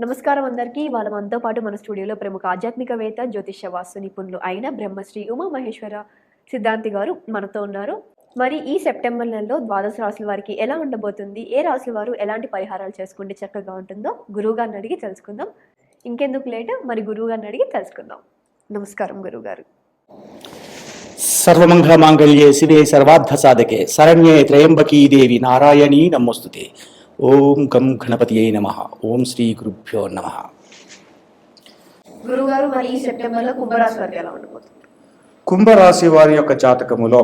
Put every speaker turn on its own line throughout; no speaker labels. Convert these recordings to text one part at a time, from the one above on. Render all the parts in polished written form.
నమస్కారం అందరికీ. ఇవాళ మనతో పాటు మన స్టూడియోలో ప్రముఖ ఆధ్యాత్మికవేత్త, జ్యోతిష్య వాస్తు నిపుణులు అయిన బ్రహ్మశ్రీ ఉమామహేశ్వర సిద్ధాంతి గారు మనతో ఉన్నారు. మరి ఈ సెప్టెంబర్ నెలలో ద్వాదశ రాశుల వారికి ఎలా ఉండబోతుంది? ఏ రాశుల వారు ఎలాంటి పరిహారాలు చేసుకుంటే చక్కగా ఉంటుందో గురువుగారిని అడిగి తెలుసుకుందాం. ఇంకెందుకు లేట్, మరి గురువుగారిని అడిగి తెలుసుకుందాం. నమస్కారం గురువుగారు.
సర్వమంగళ మాంగళ్యే శివే సర్వార్థ సాధకే శరణ్యే త్రయంబకీ దేవి నారాయణీ నమోస్తుతే. ఓం గం గణపతియే నమః. ఓం శ్రీ గురుభ్యో నమః.
గురువుగారు, మరి ఈ సెప్టెంబర్లో కుంభరాశి వారికి ఎలా ఉండబోతుంది?
కుంభరాశి వారి యొక్క జాతకములో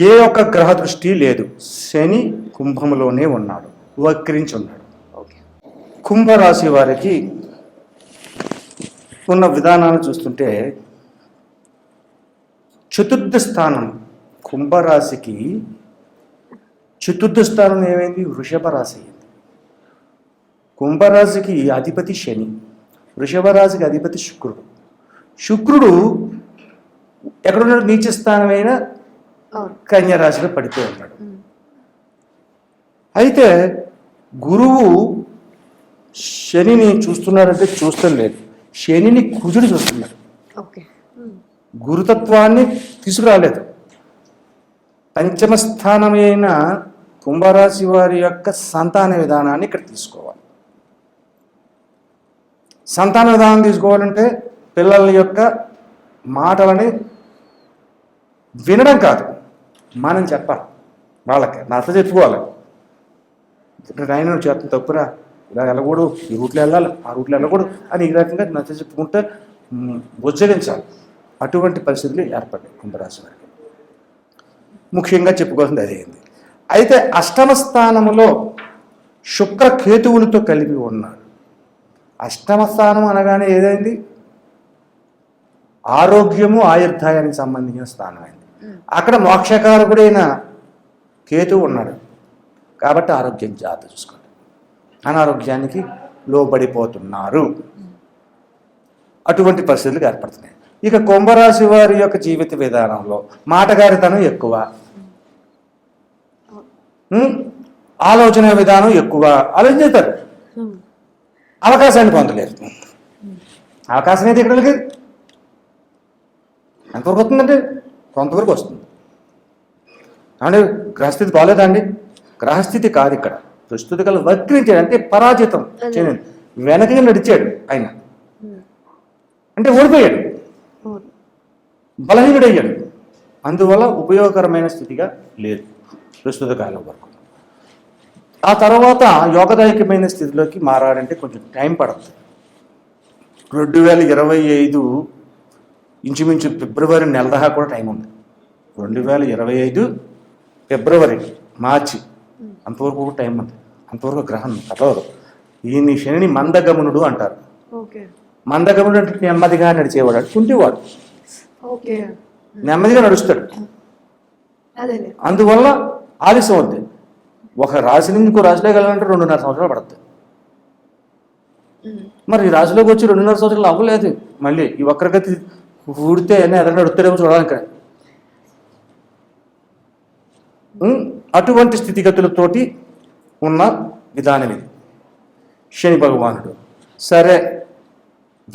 ఏ ఒక్క గ్రహ దృష్టి లేదు. శని కుంభములోనే ఉన్నాడు, వక్రించి ఉన్నాడు. కుంభరాశి వారికి ఉన్న విధానాన్ని చూస్తుంటే చతుర్థ స్థానం కుంభరాశికి చతుర్థ స్థానం ఏమైంది? వృషభ రాశి అయింది. కుంభరాశికి అధిపతి శని, వృషభ రాశికి అధిపతి శుక్రుడు. శుక్రుడు ఎక్కడున్నాడు? నీచ స్థానమైన కన్యా రాశిలో పడిపోయి ఉన్నాడు. అయితే గురువు శనిని చూస్తున్నాడంటే చూస్తాం లేదు, శనిని కుజుడు చూస్తున్నాడు. గురుతత్వాన్ని తీసుకురాలేదు. పంచమ స్థానమైన కుంభరాశి వారి యొక్క సంతాన విధానాన్ని ఇక్కడ తీసుకోవాలి. సంతాన విధానం తీసుకోవాలంటే పిల్లల యొక్క మాటలని వినడం కాదు, మనం చెప్పాలి. వాళ్ళకి నచ్చ చెప్పుకోవాలి. ఆయన చేత తప్పురా, ఇలా వెళ్ళకూడదు, ఈ రూట్లో వెళ్ళాలి, ఆ రూట్లో వెళ్ళకూడదు అని ఈ రకంగా నచ్చ చెప్పుకుంటే ఉచ్చరించాలి. అటువంటి పరిస్థితులు ఏర్పడ్డాయి కుంభరాశి వారికి. ముఖ్యంగా చెప్పుకోవాల్సింది అదేంది. అయితే అష్టమ స్థానములో శుక్ర కేతువులతో కలిపి ఉన్నాడు. అష్టమ స్థానం అనగానే ఏదైంది? ఆరోగ్యము ఆయుర్దాయానికి సంబంధించిన స్థానం అయింది. అక్కడ మోక్షకారకుడైన కేతువు ఉన్నాడు కాబట్టి ఆరోగ్యం జాగ్రత్త చూసుకోండి. అనారోగ్యానికి లోబడిపోతున్నారు. అటువంటి పరిస్థితులు ఏర్పడుతున్నాయి. ఇక కుంభరాశి వారి యొక్క జీవిత విధానంలో మాటగారితనం ఎక్కువ, ఆలోచన విధానం ఎక్కువ. ఆలోచించారు, అవకాశాన్ని పొందలేరు. అవకాశం అయితే ఇక్కడ లేదు. ఎంతవరకు వస్తుందంటే కొంతవరకు వస్తుంది. అంటే గ్రహస్థితి బాగాలేదండి, గ్రహస్థితి కాదు ఇక్కడ. ప్రస్తుత కల వక్రించాడు అంటే పరాజితం చేయండి, వెనకగా నడిచాడు ఆయన, అంటే ఓడిపోయాడు, బలహీనుడయ్యాడు. అందువల్ల ఉపయోగకరమైన స్థితిగా లేదు ప్రస్తుత కాలం వరకు. ఆ తర్వాత యోగదాయకమైన స్థితిలోకి మారాడంటే కొంచెం టైం పడుతుంది. 2025 ఇంచుమించు ఫిబ్రవరి నెల దాకా కూడా టైం ఉంది. 2025 ఫిబ్రవరి మార్చి అంతవరకు కూడా టైం ఉంది. అంతవరకు గ్రహం కలవదు. ఈయన్ని శనిని మందగమనుడు అంటారు. మందగమనుడు అంటే నెమ్మదిగా నడిచేవాడు, కుంటివాడు, నెమ్మదిగా నడుస్తాడు. అందువల్ల ఆలస్యం అవుద్ది. ఒక రాశి నుంచి ఇంకో రాశిలోకి వెళ్ళాలంటే 2.5 సంవత్సరాలు పడుతుంది. మరి ఈ రాశిలోకి వచ్చి 2.5 సంవత్సరాలు అవ్వలేదు. మళ్ళీ ఈ వక్రగతి ఊడితే అన్నీ ఎదగ నడుస్తాడేమో చూడడానికి. అటువంటి స్థితిగతులతోటి ఉన్న విధానం ఇది. శని భగవానుడు సరే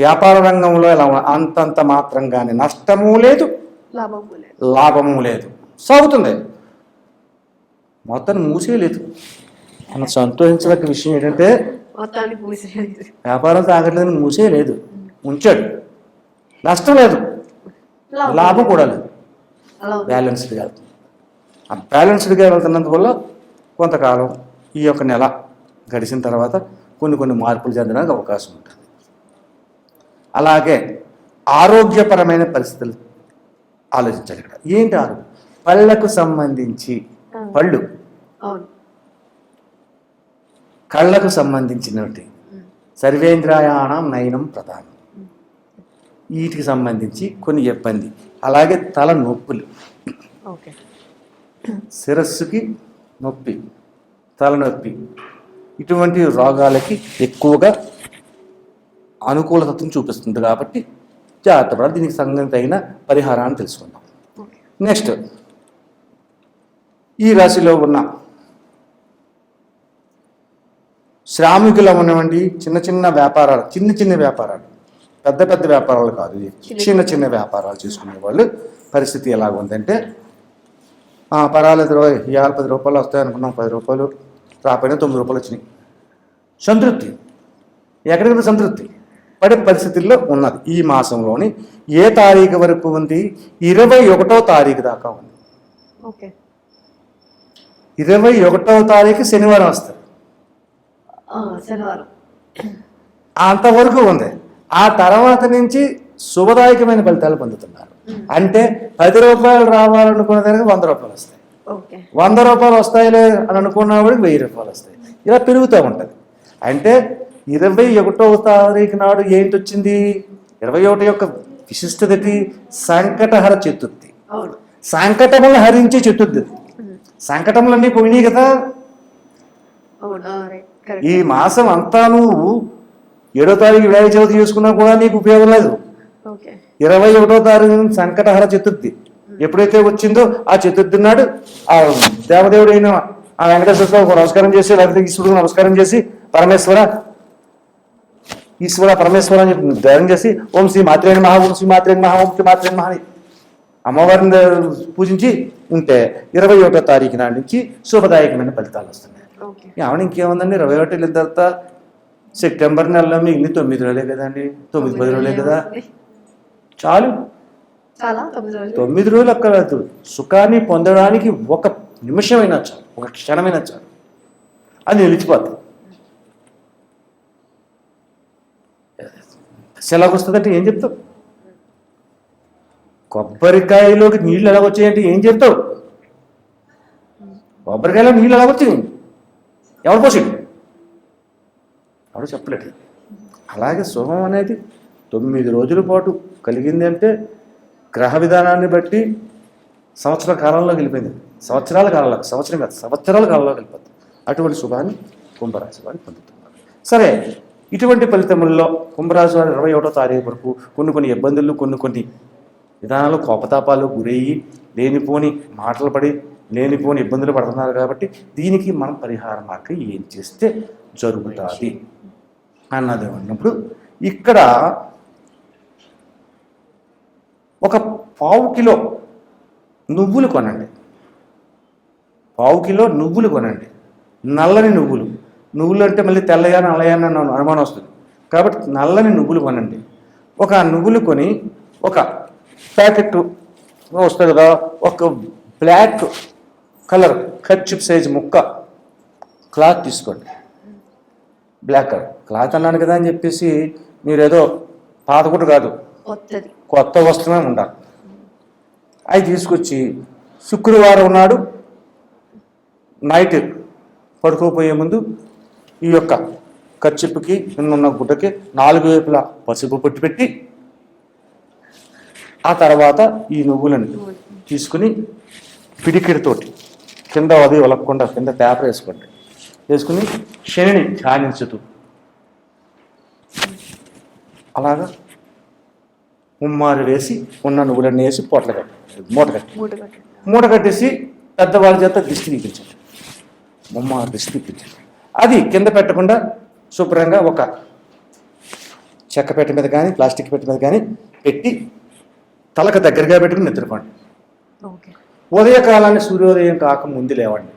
వ్యాపార రంగంలో ఎలా అంతంత మాత్రంగానే నష్టము లేదు, లాభము లేదు, సాగుతుంది. మొత్తాన్ని మూసేయలేదు. మనం సంతోషించదగ్గ విషయం ఏంటంటే వ్యాపారం సాగట్లేదని మూసేయలేదు, ఉంచాడు. నష్టం లేదు, లాభం కూడా లేదు, బ్యాలెన్స్డ్గా వెళ్తుంది. ఆ బ్యాలెన్స్డ్గా వెళ్తున్నందువల్ల కొంతకాలం ఈ యొక్క నెల గడిచిన తర్వాత కొన్ని మార్పులు చెందడానికి అవకాశం ఉంటుంది. అలాగే ఆరోగ్యపరమైన పరిస్థితులు ఆలోచించాలి. ఇక్కడ ఏంటి ఆరోగ్యం? పళ్ళకు సంబంధించి పళ్ళు, కళ్ళకు సంబంధించినటువంటి సర్వేంద్రియాణం నయనం ప్రధానం, వీటికి సంబంధించి కొన్ని ఇబ్బంది. అలాగే తల నొప్పులు, శిరస్సుకి నొప్పి, తలనొప్పి, ఇటువంటి రోగాలకి ఎక్కువగా అనుకూలతను చూపిస్తుంది. కాబట్టి జాగ్రత్త పడాలి. దీనికి సంబంధించిన పరిహారాన్ని తెలుసుకుందాం. నెక్స్ట్, ఈ రాశిలో ఉన్న శ్రామికులు ఉన్నవంటి చిన్న చిన్న వ్యాపారాలు, చిన్న వ్యాపారాలు, పెద్ద పెద్ద వ్యాపారాలు కాదు, చిన్న వ్యాపారాలు చేసుకునే వాళ్ళు పరిస్థితి ఎలాగ ఉందంటే, పర్వాలేదు ఇవాళ 10 రూపాయలు వస్తాయి అనుకున్నాం, 10 రూపాయలు రాపోయినా 9 రూపాయలు వచ్చినాయి, సంతృప్తి. ఎక్కడికైనా సంతృప్తి పడే పరిస్థితుల్లో ఉన్నది. ఈ మాసంలోని ఏ తారీఖు వరకు ఉంది? 21వ తారీఖు దాకా ఉంది.
ఓకే,
21వ తారీఖు శనివారం వస్తుంది,
శనివారం
అంతవరకు ఉంది. ఆ తర్వాత నుంచి శుభదాయకమైన ఫలితాలు పొందుతున్నారు. అంటే 10 రూపాయలు రావాలనుకున్న దానికి 100 రూపాయలు వస్తాయి, 100 రూపాయలు వస్తాయిలే అని అనుకున్నవాడికి 1000 రూపాయలు వస్తాయి. ఇలా పెరుగుతూ ఉంటుంది. అంటే 21వ తారీఖు నాడు ఏంటి వచ్చింది? 21 యొక్క విశిష్టతకి సంకటహర చతుర్థి, సంకటములు హరించే చతుర్థి. సంకటములన్నీ పోయినాయి కదా. ఈ మాసం అంతా నువ్వు 7వ తారీఖు వినాయక చవితి చేసుకున్నా కూడా నీకు ఉపయోగం లేదు. 21వ తారీఖు సంకటహర చతుర్థి ఎప్పుడైతే వచ్చిందో ఆ చతుర్థి నాడు ఆ దేవదేవుడైన ఆ వెంకటేశ్వర స్వామికి నమస్కారం చేసి, లేకపోతే ఈశ్వరుడు నమస్కారం చేసి, ఈశ్వర పరమేశ్వర అని చెప్పి ధ్యానం చేసి ఓం శ్రీ మాత్రేణ మహా, ఓం శ్రీ మాత్రేణ మహా, ఓం శ్రీ మాత్రేణ మహా అని అమ్మవారిని పూజించి ఉంటే 21వ తారీఖు నాటి నుంచి శుభదాయకమైన ఫలితాలు వస్తున్నాయి. ఆవిడ ఇంకేముందండి, 21 వెళ్ళిన తర్వాత సెప్టెంబర్ నెలలో మిగిలిన 9 రోజులే కదండి, 9-10 రోజులే కదా, చాలు. 9 రోజులు అక్కర్లేదు. సుఖాన్ని పొందడానికి ఒక నిమిషమైనా చాలు, ఒక క్షణమైనా చాలు, అది నిలిచిపోతుంది. ఎలాగొస్తుందంటే ఏం చెప్తావు? కొబ్బరికాయలోకి నీళ్ళు ఎలాగొచ్చాయంటే ఏం చెప్తావు? కొబ్బరికాయలో నీళ్ళు ఎలాగొచ్చాయి? ఎవరు పోసాడు? ఎవరు చెప్పలేడు. అలాగే శుభం అనేది 9 రోజుల పాటు కలిగింది అంటే గ్రహ విధానాన్ని బట్టి సంవత్సర కాలంలో వెళ్ళిపోయింది. సంవత్సరాల కాలంలో, సంవత్సరం కాదు, సంవత్సరాల కాలంలో వెళ్ళిపోతుంది. అటువంటి శుభాన్ని కుంభరాశి వారు పొందుతున్నారు. సరే, ఇటువంటి ఫలితముల్లో కుంభరాశి వారు 21వ తారీఖు వరకు కొన్ని ఇబ్బందులు, కొన్ని విధానాలు, కోపతాపాలు గురయ్యి లేనిపోని మాటలు పడి లేనిపోని ఇబ్బందులు పడుతున్నారు. కాబట్టి దీనికి మనం పరిహార మార్గం ఏం చేస్తే జరుగుతుంది అన్నది ఉన్నప్పుడు ఇక్కడ ఒక 1/4 కిలో నువ్వులు కొనండి. 1/4 కిలో నువ్వులు కొనండి. నల్లని నువ్వులు అంటే మళ్ళీ తెల్లగా నల్లయాన అనుమానం వస్తుంది. కాబట్టి నల్లని నువ్వులు కొనండి. ఒక నువ్వులు కొని ఒక ప్యాకెట్ వస్తుంది కదా, ఒక బ్లాక్ కలర్ కర్చీఫ్ సైజు ముక్క క్లాత్ తీసుకోండి. బ్లాక్ కలర్ క్లాత్ అన్నాను కదా అని చెప్పేసి మీరేదో పాతకుట్టు కాదు, కొత్త వస్త్రమే ఉండాలి. అవి తీసుకొచ్చి శుక్రవారం నాడు నైట్ పడుకోపోయే ముందు ఈ యొక్క కర్చీఫ్కి ఉన్న గుడ్డకి 4 వైపులా పసుపు పొట్టు పెట్టి, ఆ తర్వాత ఈ నువ్వులను తీసుకుని పిడికిడితోటి కింద అది ఒలక్కుండా కింద పేపర్ వేసుకోండి. వేసుకుని శనిని ధ్యానించుతూ అలాగా ముమ్మారు వేసి ఉన్న నువ్వులన్నీ వేసి మూట కట్టేసి పెద్దవాళ్ళ చేత దిష్టి తీపించండి. ముమ్మారు దిష్టి తీపించండి. అది కింద పెట్టకుండా శుభ్రంగా ఒక చెక్క పెట్టె మీద కానీ ప్లాస్టిక్ పెట్టె మీద కానీ పెట్టి తలకు దగ్గరగా పెట్టుకుని నిద్రపోండి. ఉదయకాలాన్ని సూర్యోదయం కాక ముందు లేవండి.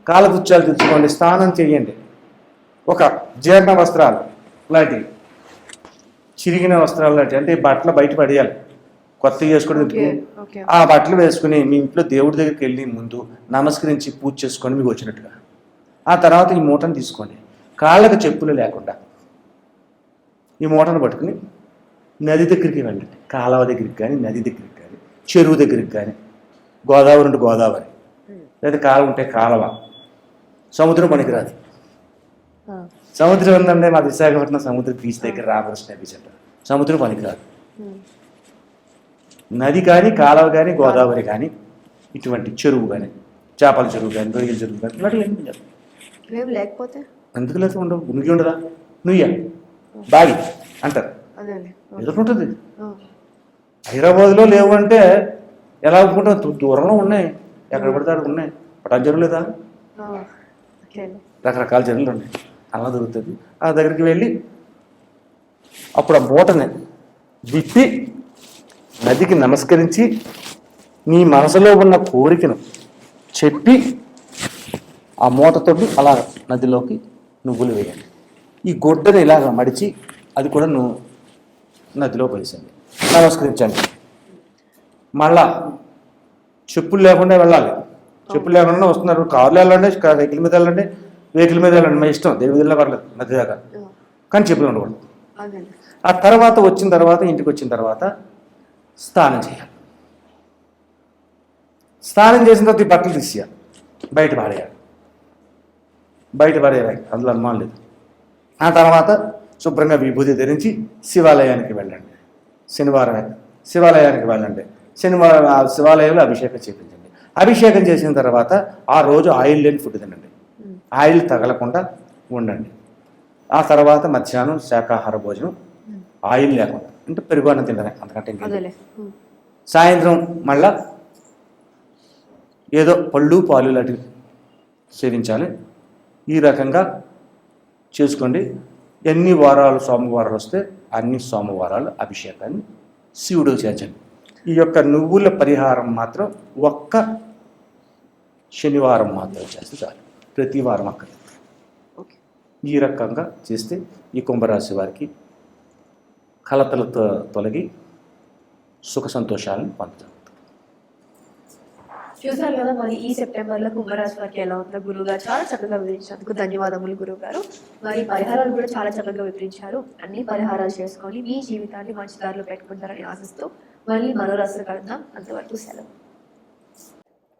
కాలకృత్యాలు తెచ్చుకోండి, స్నానం చేయండి. ఒక జీర్ణ వస్త్రాలు లాంటివి, చిరిగిన వస్త్రాలు లాంటివి, అంటే బట్టలు బయట పడేయాలి, కొత్త వేసుకుని ఆ బట్టలు వేసుకుని మీ ఇంట్లో దేవుడి దగ్గరికి వెళ్ళి ముందు నమస్కరించి పూజ చేసుకొని మీకు వచ్చినట్టుగా ఆ తర్వాత ఈ మూటను తీసుకోండి. కాళ్ళకు చెప్పులు లేకుండా ఈ మూటను పట్టుకుని నది దగ్గరికి వెళ్ళండి. కాలువ దగ్గరికి కానీ, నది దగ్గరికి కానీ, చెరువు దగ్గరికి కానీ, గోదావరి ఉంటే గోదావరి, లేదా కాలువ ఉంటే కాలువ. సముద్రం పనికిరాదు. సముద్రం ఉందంటే మా విశాఖపట్నం సముద్రం బీచ్ దగ్గర రామకృష్ణ బీచ్ అంటారు. సముద్రం పనికిరాదు. నది కానీ, కాలువ కానీ, గోదావరి కానీ, ఇటువంటి చెరువు కానీ, చేపల చెరువు కానీ, రొయ్యల చెరువు కానీ, ఇలాంటి
లేకపోతే
ఎందుకు లేకపోతే ఉండవు. మునిగి ఉండదా? నుయ్య బాగి అంటారు, ఎదుర్కొంటుంది. హైదరాబాద్లో లేవు అంటే ఎలా అనుకుంటాం? దూరంలో ఉన్నాయి, ఎక్కడ పడతాడు ఉన్నాయి. పటాన్ చెరువు లేదా? రకరకాల చెరువులు ఉన్నాయి. అలా దొరుకుతుంది. ఆ దగ్గరికి వెళ్ళి అప్పుడు ఆ మూటని విప్పి నదికి నమస్కరించి నీ మనసులో ఉన్న కోరికను చెప్పి ఆ మూటతోటి అలా నదిలోకి నువ్వులు వేయండి. ఈ గొడ్డని ఇలాగ మడిచి అది కూడా నువ్వు నదిలో వేసండి, నమస్కరించండి. మళ్ళా చెప్పులు లేకుండా వెళ్ళాలి. చెప్పులు లేకుండా వస్తున్నారు, కార్లు వెళ్ళండి, వెహికల్ మీద వెళ్ళండి, వెహికల్ మీద వెళ్ళండి, మా ఇష్టం, దేవుడి దగ్గర పర్లేదు నది దాకా, కానీ చెప్పులు ఉండకూడదు. ఆ తర్వాత వచ్చిన తర్వాత ఇంటికి వచ్చిన తర్వాత స్నానం చేయాలి. స్నానం చేసిన తర్వాత ఈ బట్టలు తీసేయాలి, బయట పడేయాలి. బయట పడేయాలి, అందులో అనుమానం లేదు. ఆ తర్వాత శుభ్రంగా విభూతి ధరించి శివాలయానికి వెళ్ళండి. శనివారం శివాలయానికి వెళ్ళండి. శనివారం ఆ శివాలయంలో అభిషేకం చేయించండి. అభిషేకం చేసిన తర్వాత ఆ రోజు ఆయిల్ లేని ఫుడ్ తినండి, ఆయిల్ తగలకుండా ఉండండి. ఆ తర్వాత మధ్యాహ్నం శాకాహార భోజనం, ఆయిల్ లేకుండా, అంటే పెరుగు అన్నం తినడమే, అంతకంటే ఇంకేం. సాయంత్రం మళ్ళా ఏదో పళ్ళు పాలు లాంటివి సేవించాలి. ఈ రకంగా చేసుకోండి. ఎన్ని వారాలు సోమవారాలు వస్తే అన్ని సోమవారాలు అభిషేకాన్ని శివుడు చేర్చండి. ఈ యొక్క నువ్వుల పరిహారం మాత్రం ఒక్క శనివారం మాత్రం చేస్తే చాలు, ప్రతి వారం అక్కర్లేదు. ఈ రకంగా చేస్తే ఈ కుంభరాశి వారికి కలతలతో తొలగి సుఖ సంతోషాలను పొందుతారు.
చూసారు కదా, మరి ఈ సెప్టెంబర్లో కుంభరాశి వారికి ఎలా ఉందో గురువు గారు చాలా చక్కగా వివరించినందుకు ధన్యవాదములు గురువు గారు. మరి పరిహారాలు కూడా చాలా చక్కగా వివరించారు. అన్ని పరిహారాలు చేసుకొని మీ జీవితాన్ని మంచి దారిలో పెట్టుకుంటారని ఆశిస్తూ మళ్ళీ మరో రాశి కలుద్దాం. అంతవరకు సెలవు.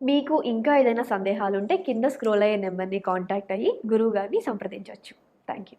మీకు ఇంకా ఏదైనా సందేహాలు ఉంటే కింద స్క్రోల్ అయ్యే నెంబర్ని కాంటాక్ట్ అయ్యి గురువు గారిని సంప్రదించవచ్చు. Thank you.